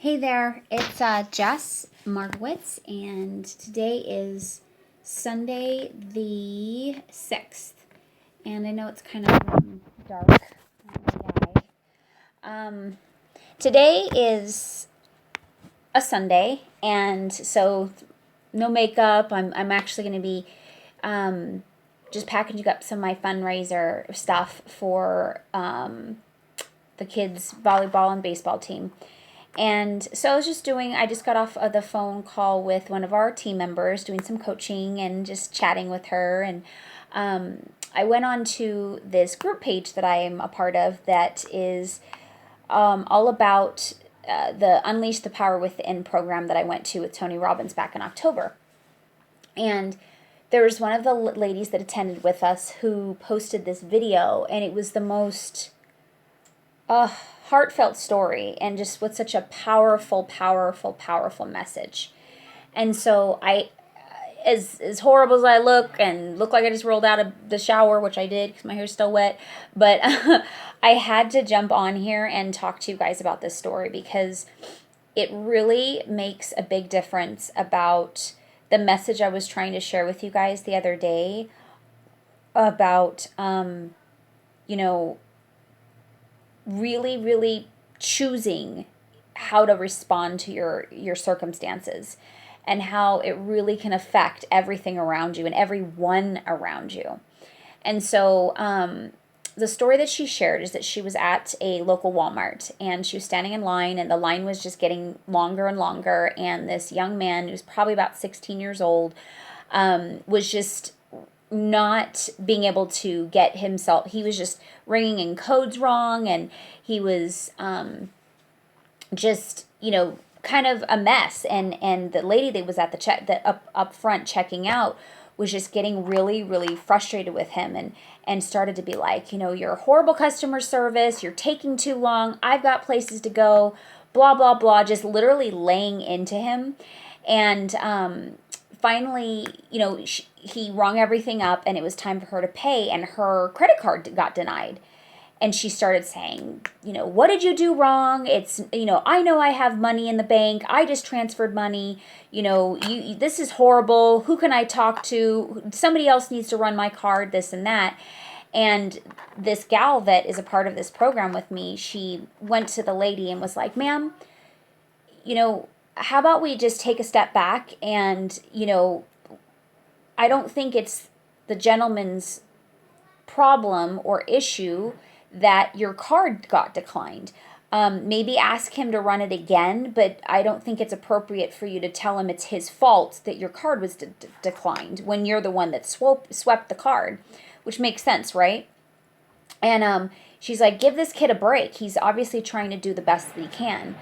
Hey there, it's Jess Markowitz, and today is Sunday the 6th. And I know it's kind of dark on my eye. Today is a Sunday, and so no makeup. I'm actually going to be just packaging up some of my fundraiser stuff for the kids' volleyball and baseball team. And so I just got off of the phone call with one of our team members doing some coaching and just chatting with her. And I went on to this group page that I am a part of that is all about the Unleash the Power Within program that I went to with Tony Robbins back in October. And there was one of the ladies that attended with us who posted this video, and it was the most heartfelt story, and just with such a powerful message. And so as horrible as I look and look like I just rolled out of the shower, which I did because my hair's still wet, but I had to jump on here and talk to you guys about this story because it really makes a big difference about the message I was trying to share with you guys the other day about, really choosing how to respond to your circumstances and how it really can affect everything around you and everyone around you. And so the story that she shared is that she was at a local Walmart and she was standing in line, and the line was just getting longer and longer, and this young man who was probably about 16 years old was just not being able to get himself. He was just ringing in codes wrong, and he was just kind of a mess. And the lady that was at the up front checking out was just getting really frustrated with him, and started to be like, you're a horrible customer service, you're taking too long, I've got places to go, blah blah blah, just literally laying into him. And finally, he rung everything up, and it was time for her to pay, and her credit card got denied. And she started saying, what did you do wrong? It's, I know I have money in the bank. I just transferred money. This is horrible. Who can I talk to? Somebody else needs to run my card, this and that. And this gal that is a part of this program with me, she went to the lady and was like, ma'am, how about we just take a step back? And, I don't think it's the gentleman's problem or issue that your card got declined. Maybe ask him to run it again, but I don't think it's appropriate for you to tell him it's his fault that your card was declined when you're the one that swept the card, which makes sense, right? And she's like, give this kid a break. He's obviously trying to do the best that he can.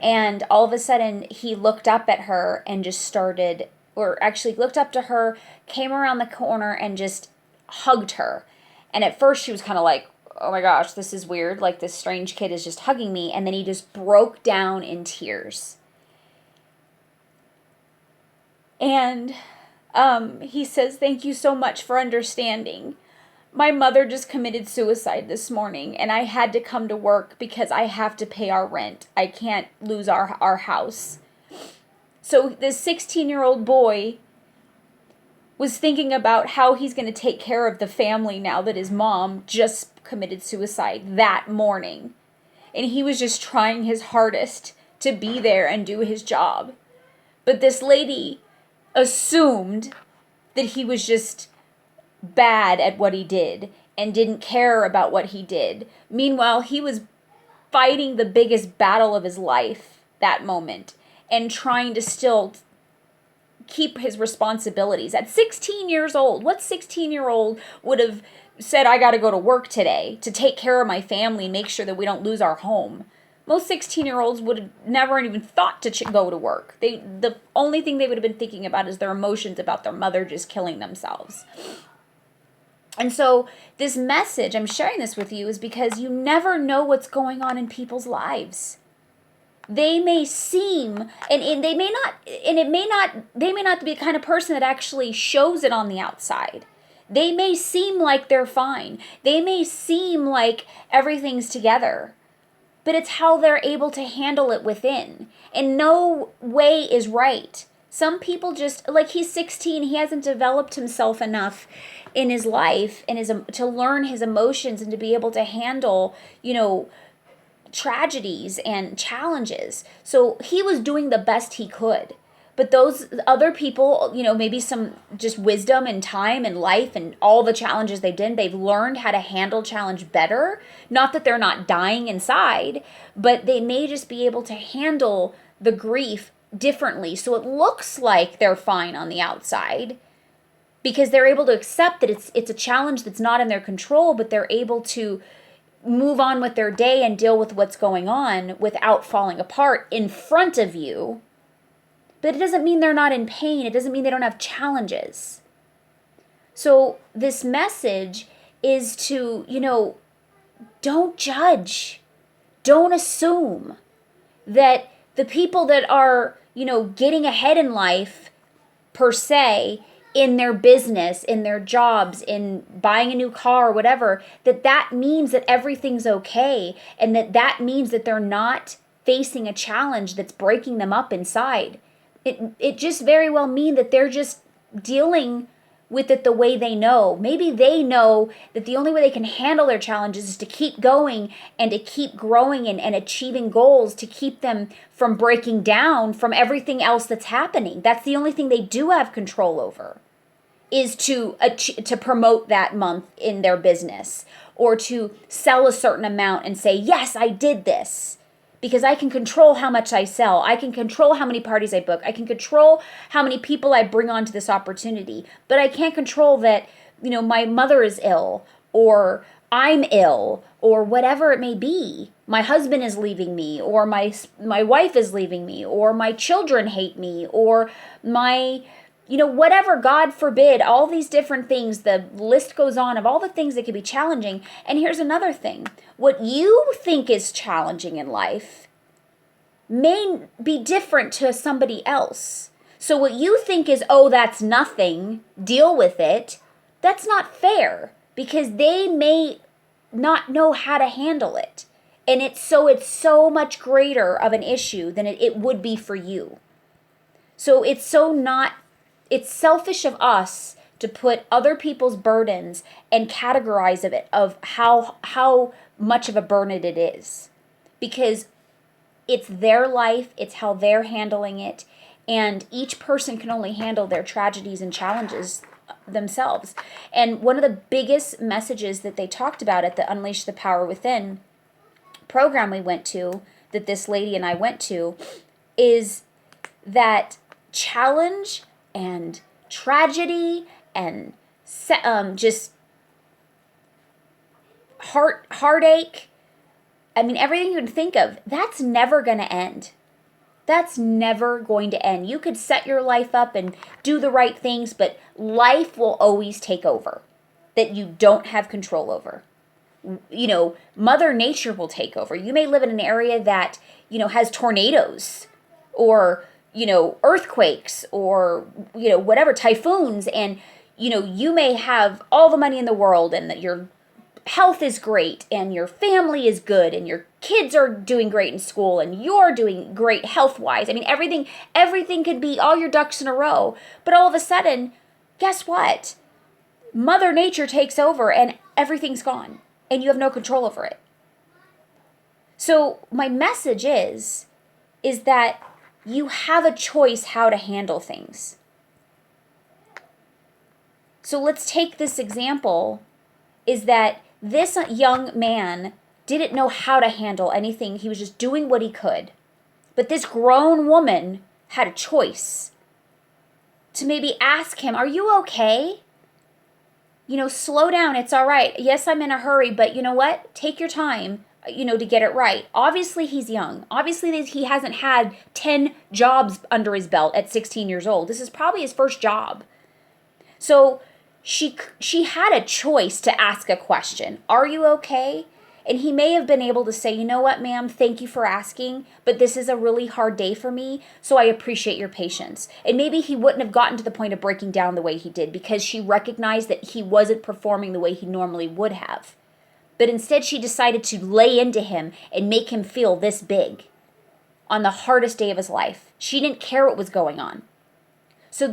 And all of a sudden, he looked up at her and just started, or actually looked up to her, came around the corner and just hugged her. And at first she was kind of like, oh my gosh, this is weird. Like, this strange kid is just hugging me. And then he just broke down in tears. And he says, thank you so much for understanding. My mother just committed suicide this morning, and I had to come to work because I have to pay our rent. I can't lose our house. So this 16-year-old boy was thinking about how he's going to take care of the family now that his mom just committed suicide that morning. And he was just trying his hardest to be there and do his job. But this lady assumed that he was just bad at what he did and didn't care about what he did. Meanwhile, he was fighting the biggest battle of his life that moment and trying to still keep his responsibilities. At 16 years old, what 16-year-old would have said, I got to go to work today to take care of my family and make sure that we don't lose our home? Most 16-year-olds would have never even thought to go to work. The only thing they would have been thinking about is their emotions about their mother just killing themselves. And so this message, I'm sharing this with you, is because you never know what's going on in people's lives. They may seem, and they may not, and it may not, they may not be the kind of person that actually shows it on the outside. They may seem like they're fine. They may seem like everything's together. but it's how they're able to handle it within. And no way is right. Some people just, like, he's 16, he hasn't developed himself enough in his life and to learn his emotions and to be able to handle, tragedies and challenges. So he was doing the best he could. But those other people, maybe some just wisdom and time and life and all the challenges they've learned how to handle challenge better. Not that they're not dying inside, but they may just be able to handle the grief differently. So it looks like they're fine on the outside because they're able to accept that it's a challenge that's not in their control, but they're able to move on with their day and deal with what's going on without falling apart in front of you. But it doesn't mean they're not in pain. It doesn't mean they don't have challenges. So this message is to, don't judge. Don't assume that the people that are, getting ahead in life, per se, in their business, in their jobs, in buying a new car or whatever, that means that everything's okay, and that means that they're not facing a challenge that's breaking them up inside. It just very well mean that they're just dealing with it the way they know. Maybe they know that the only way they can handle their challenges is to keep going and to keep growing and achieving goals to keep them from breaking down from everything else that's happening. That's the only thing they do have control over, is to promote that month in their business or to sell a certain amount and say, yes, I did this. Because I can control how much I sell. I can control how many parties I book. I can control how many people I bring onto this opportunity. But I can't control that, my mother is ill, or I'm ill, or whatever it may be. My husband is leaving me, or my wife is leaving me, or my children hate me, or my, whatever, God forbid, all these different things. The list goes on of all the things that can be challenging. And here's another thing. What you think is challenging in life may be different to somebody else. So what you think is, oh, that's nothing, deal with it, that's not fair, because they may not know how to handle it. And it's so much greater of an issue than it would be for you. So it's selfish of us to put other people's burdens and categorize of how much of a burden it is, because it's their life, it's how they're handling it, and each person can only handle their tragedies and challenges themselves. And one of the biggest messages that they talked about at the Unleash the Power Within program we went to, that this lady and I went to, is that challenge and tragedy and just heartache, everything you can think of, that's never going to end. That's never going to end. You could set your life up and do the right things, but life will always take over that you don't have control over. Mother Nature will take over. You may live in an area that, has tornadoes or, earthquakes or, whatever, typhoons, and, you may have all the money in the world and that your health is great and your family is good and your kids are doing great in school and you're doing great health-wise. Everything could be all your ducks in a row. But all of a sudden, guess what? Mother Nature takes over and everything's gone and you have no control over it. So my message is that you have a choice how to handle things. So let's take this example, is that this young man didn't know how to handle anything. He was just doing what he could. But this grown woman had a choice to maybe ask him, are you okay? Slow down. It's all right. Yes, I'm in a hurry, but you know what? Take your time, to get it right. Obviously, he's young. Obviously, he hasn't had 10 jobs under his belt at 16 years old. This is probably his first job. So she had a choice to ask a question. Are you okay? And he may have been able to say, you know what, ma'am, thank you for asking, but this is a really hard day for me, so I appreciate your patience. And maybe he wouldn't have gotten to the point of breaking down the way he did because she recognized that he wasn't performing the way he normally would have. But instead, she decided to lay into him and make him feel this big on the hardest day of his life. She didn't care what was going on. So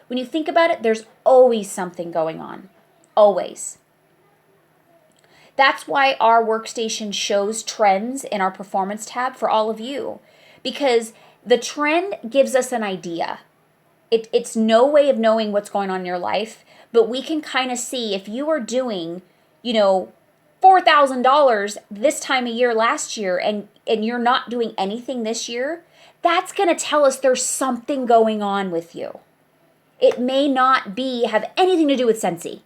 when you think about it, there's always something going on. Always. That's why our workstation shows trends in our performance tab for all of you, because the trend gives us an idea. It's no way of knowing what's going on in your life, but we can kind of see if you are doing, $4,000 this time of year last year and you're not doing anything this year, that's going to tell us there's something going on with you. It may not have anything to do with Scentsy,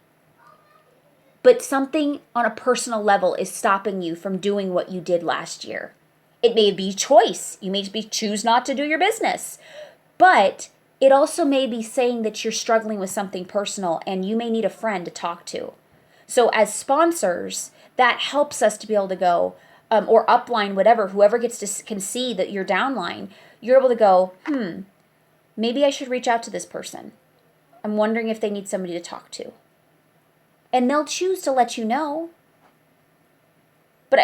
but something on a personal level is stopping you from doing what you did last year. It may be choice. You may choose not to do your business, but it also may be saying that you're struggling with something personal and you may need a friend to talk to. So as sponsors, that helps us to be able to go, or upline, whatever, whoever can see that you're downline, you're able to go, maybe I should reach out to this person. I'm wondering if they need somebody to talk to. And they'll choose to let you know. But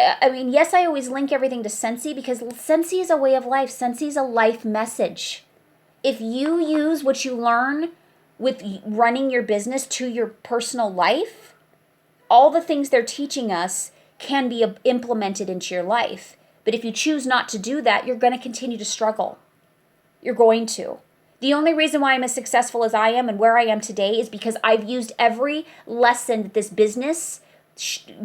yes, I always link everything to Scentsy because Scentsy is a way of life. Scentsy is a life message. If you use what you learn with running your business to your personal life, all the things they're teaching us can be implemented into your life. But if you choose not to do that, you're going to continue to struggle. You're going to. The only reason why I'm as successful as I am and where I am today is because I've used every lesson that this business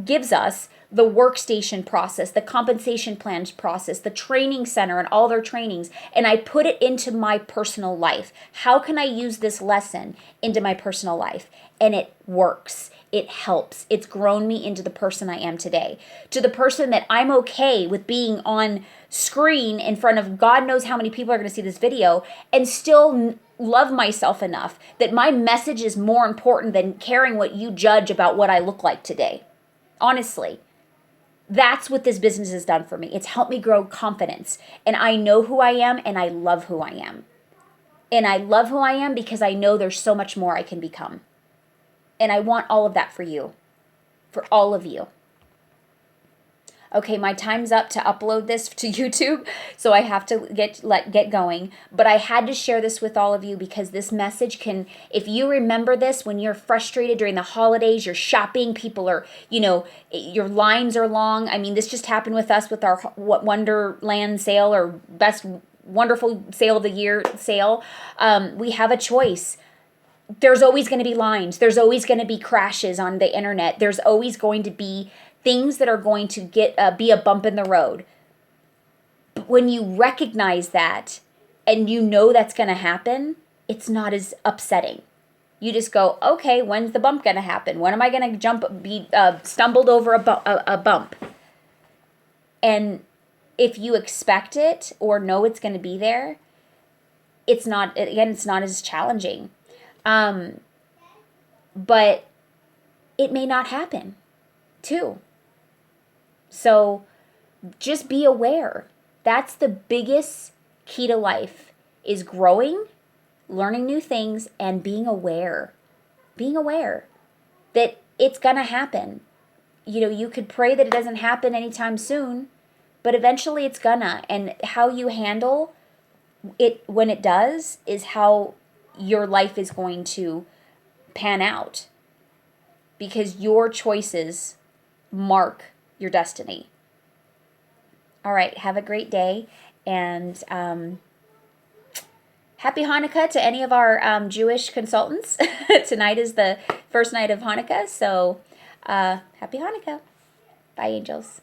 gives us, the workstation process, the compensation plans process, the training center and all their trainings, and I put it into my personal life. How can I use this lesson into my personal life? And it works. It helps. It's grown me into the person I am today, to the person that I'm okay with being on screen in front of God knows how many people are going to see this video and still love myself enough that my message is more important than caring what you judge about what I look like today. Honestly, that's what this business has done for me. It's helped me grow confidence, and I know who I am and I love who I am. And I love who I am because I know there's so much more I can become. And I want all of that for you, for all of you. Okay, my time's up to upload this to YouTube, so I have to get going. But I had to share this with all of you because this message can, if you remember this when you're frustrated during the holidays, you're shopping, people are, your lines are long. I mean, this just happened with us with our Wonderland sale or best wonderful sale of the year sale. We have a choice. There's always going to be lines. There's always going to be crashes on the internet. There's always going to be things that are going to be a bump in the road. But when you recognize that and you know that's going to happen, it's not as upsetting. You just go, okay, when's the bump going to happen? When am I going to be stumbled over a bump? And if you expect it or know it's going to be there, it's not as challenging. But it may not happen too. So just be aware. That's the biggest key to life is growing, learning new things, and being aware. Being aware that it's going to happen. You could pray that it doesn't happen anytime soon, but eventually it's gonna. And how you handle it when it does is how your life is going to pan out, because your choices mark your destiny. All right, have a great day, and happy Hanukkah to any of our Jewish consultants. Tonight is the first night of Hanukkah, so happy Hanukkah. Bye, angels.